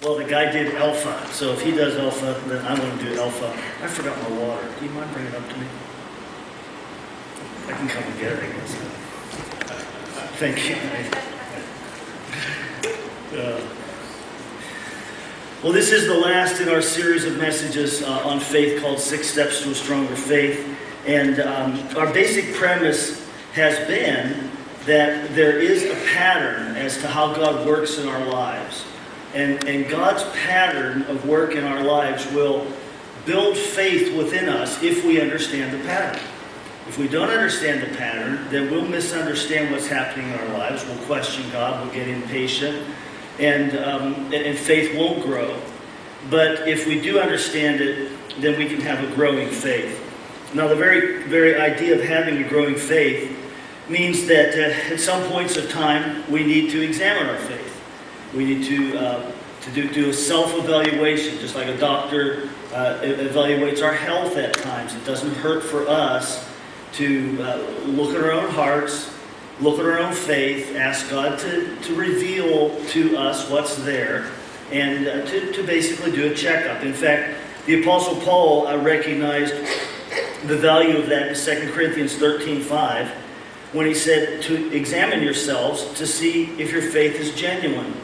Well, the guy did Alpha, so if he does Alpha, then I'm going to do Alpha. I forgot my water. Do you mind bringing it up to me? I can come and get it, I guess. Thank you. Well, this is the last in our series of messages on faith called 6 Steps to a Stronger Faith. And our basic premise has been that there is a pattern as to how God works in our lives. And God's pattern of work in our lives will build faith within us if we understand the pattern. If we don't understand the pattern, then we'll misunderstand what's happening in our lives. We'll question God, we'll get impatient, and faith won't grow. But if we do understand it, then we can have a growing faith. Now, the very idea of having a growing faith means that at some points of time, we need to examine our faith. We need to do a self-evaluation, just like a doctor evaluates our health at times. It doesn't hurt for us to look at our own hearts, look at our own faith, ask God to reveal to us what's there, and to basically do a checkup. In fact, the Apostle Paul recognized the value of that in 2 Corinthians 13:5, when he said to examine yourselves to see if your faith is genuine.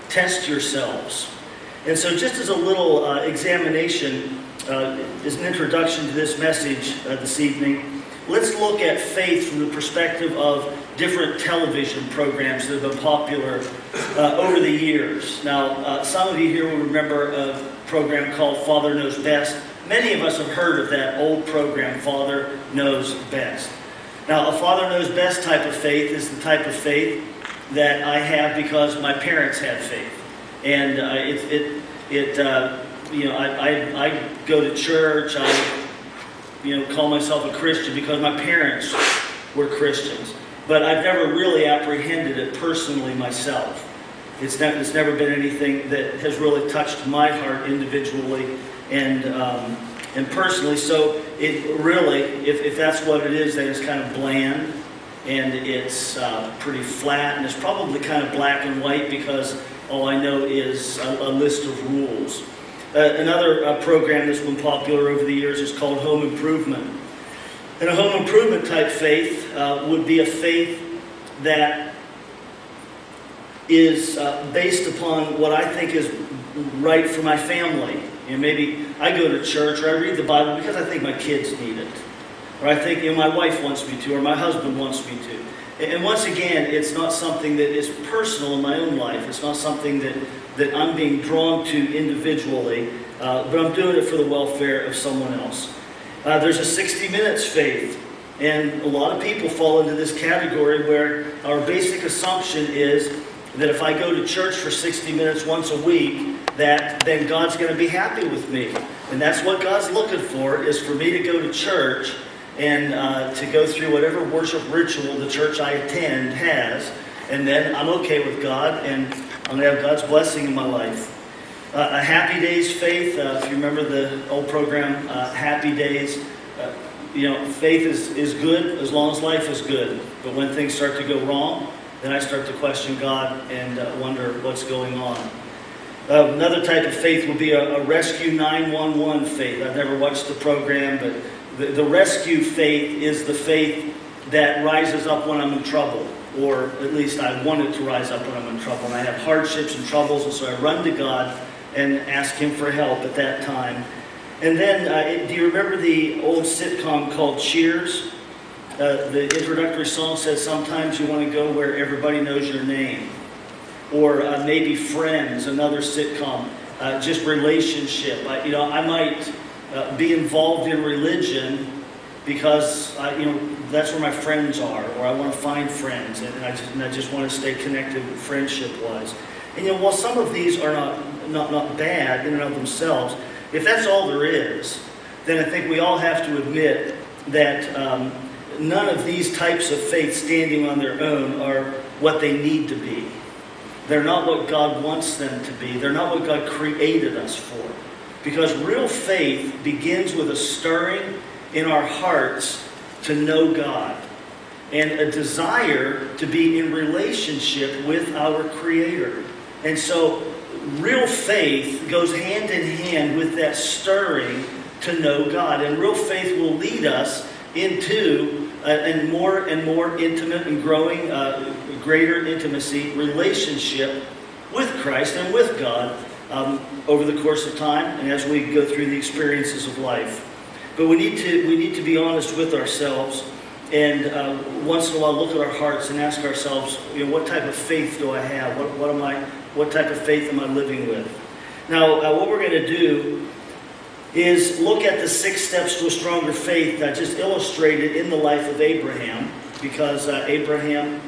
Test yourselves. And so just as a little examination, as an introduction to this message this evening, let's look at faith from the perspective of different television programs that have been popular over the years. Now, some of you here will remember a program called Father Knows Best. Many of us have heard of that old program, Father Knows Best. Now, a Father Knows Best type of faith is the type of faith that I have because my parents had faith. And I go to church, I call myself a Christian because my parents were Christians. But I've never really apprehended it personally myself. It's never been anything that has really touched my heart individually and personally. So it really, if that's what it is, then it's kind of bland and it's pretty flat, and it's probably kind of black and white because all I know is a list of rules. Another program that's been popular over the years is called Home Improvement. And a home improvement type faith would be a faith that is based upon what I think is right for my family. Maybe I go to church or I read the Bible because I think my kids need it. Or I think my wife wants me to, or my husband wants me to. And once again, it's not something that is personal in my own life. It's not something that I'm being drawn to individually, but I'm doing it for the welfare of someone else. There's a 60 Minutes faith, and a lot of people fall into this category where our basic assumption is that if I go to church for 60 minutes once a week, then God's going to be happy with me. And that's what God's looking for, is for me to go to church and to go through whatever worship ritual the church I attend has, and then I'm okay with God, and I'm going to have God's blessing in my life. A Happy Days faith, if you remember the old program, Happy Days, faith is good as long as life is good. But when things start to go wrong, then I start to question God and wonder what's going on. Another type of faith would be a Rescue 911 faith. I've never watched the program, but the rescue faith is the faith that rises up when I'm in trouble. Or at least I want it to rise up when I'm in trouble. And I have hardships and troubles, and so I run to God and ask Him for help at that time. And then, do you remember the old sitcom called Cheers? The introductory song says, sometimes you want to go where everybody knows your name. Or maybe Friends, another sitcom, just relationship. I might be involved in religion because that's where my friends are, or I want to find friends, and I just want to stay connected friendship-wise. And while some of these are not bad in and of themselves, if that's all there is, then I think we all have to admit that none of these types of faith standing on their own are what they need to be. They're not what God wants them to be. They're not what God created us for. Because real faith begins with a stirring in our hearts to know God and a desire to be in relationship with our Creator. And so real faith goes hand in hand with that stirring to know God. And real faith will lead us into a more and more intimate and growing, greater intimacy relationship with Christ and with God over the course of time and as we go through the experiences of life. But we need to be honest with ourselves, and once in a while look at our hearts and ask ourselves, what type of faith do I have? What type of faith am I living with? Now, what we're going to do is look at the 6 steps to a stronger faith that just illustrated in the life of Abraham, because Abraham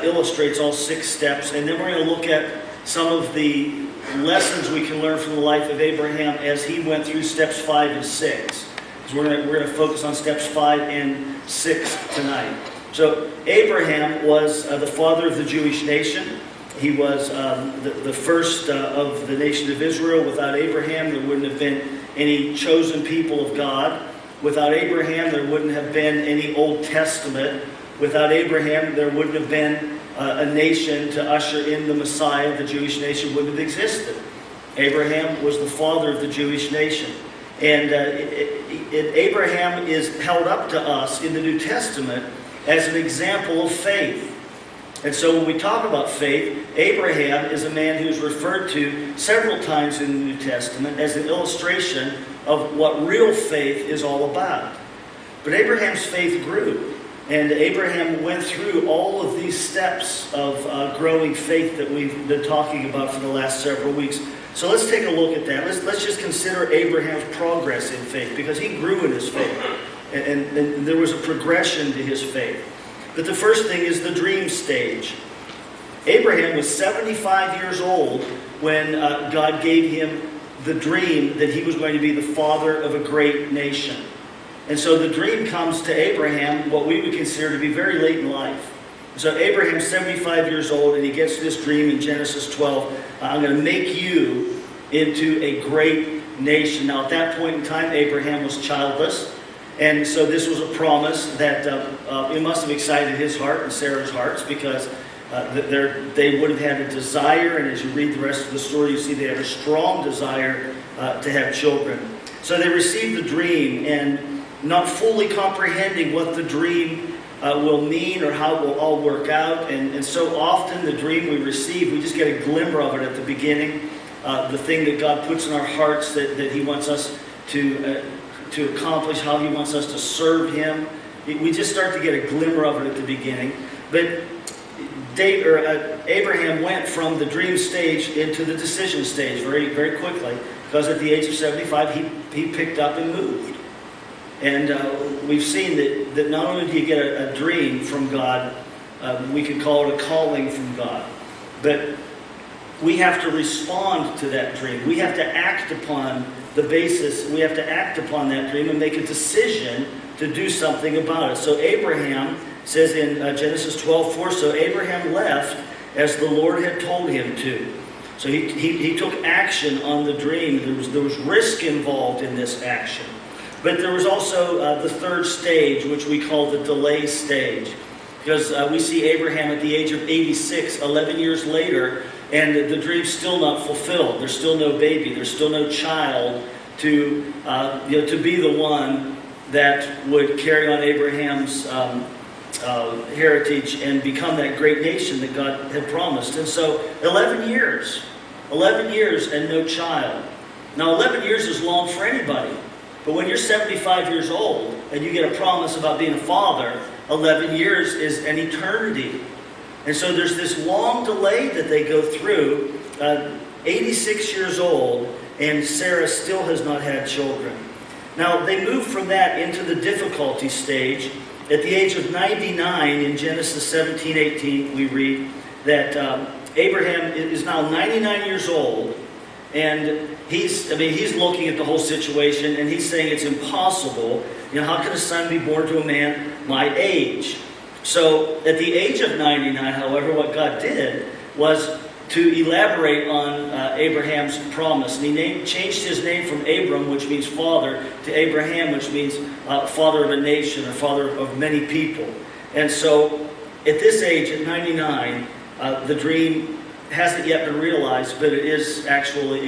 illustrates all 6 steps, and then we're going to look at some of the lessons we can learn from the life of Abraham as he went through steps 5 and 6. We're going to focus on steps 5 and 6 tonight. So Abraham was the father of the Jewish nation. He was the first of the nation of Israel. Without Abraham, there wouldn't have been any chosen people of God. Without Abraham, there wouldn't have been any Old Testament. Without Abraham, there wouldn't have been a nation to usher in the Messiah. The Jewish nation wouldn't have existed. Abraham was the father of the Jewish nation. And Abraham is held up to us in the New Testament as an example of faith. And so when we talk about faith, Abraham is a man who's referred to several times in the New Testament as an illustration of what real faith is all about. But Abraham's faith grew. And Abraham went through all of these steps of growing faith that we've been talking about for the last several weeks. So let's take a look at that. Let's just consider Abraham's progress in faith, because he grew in his faith. And there was a progression to his faith. But the first thing is the dream stage. Abraham was 75 years old when God gave him the dream that he was going to be the father of a great nation. And so the dream comes to Abraham, what we would consider to be very late in life. So Abraham's 75 years old, and he gets this dream in Genesis 12. I'm going to make you into a great nation. Now, at that point in time, Abraham was childless. And so this was a promise that it must have excited his heart and Sarah's hearts, because they would have had a desire. And as you read the rest of the story, you see they had a strong desire to have children. So they received the dream, and not fully comprehending what the dream will mean or how it will all work out. And so often the dream we receive, we just get a glimmer of it at the beginning. The thing that God puts in our hearts that He wants us to accomplish, how He wants us to serve Him. We just start to get a glimmer of it at the beginning. But Abraham went from the dream stage into the decision stage very, very quickly, because at the age of 75, he picked up and moved. And we've seen that not only do you get a dream from God, we could call it a calling from God, but we have to respond to that dream. We have to act upon the basis. We have to act upon that dream and make a decision to do something about it. So Abraham says in Genesis 12:4, so Abraham left as the Lord had told him to. So he took action on the dream. There was risk involved in this action. But there was also the third stage, which we call the delay stage. Because we see Abraham at the age of 86, 11 years later, and the dream's still not fulfilled. There's still no baby. There's still no child to be the one that would carry on Abraham's heritage and become that great nation that God had promised. And so 11 years and no child. Now 11 years is long for anybody. But when you're 75 years old and you get a promise about being a father, 11 years is an eternity. And so there's this long delay that they go through, 86 years old, and Sarah still has not had children. Now, they move from that into the difficulty stage. At the age of 99, in Genesis 17:18, we read that Abraham is now 99 years old, and he's looking at the whole situation, and he's saying it's impossible. How can a son be born to a man my age? So at the age of 99, however, what God did was to elaborate on Abraham's promise. And he changed his name from Abram, which means father, to Abraham, which means father of a nation or father of many people. And so at this age, at 99, the dream hasn't yet been realized, but it is actually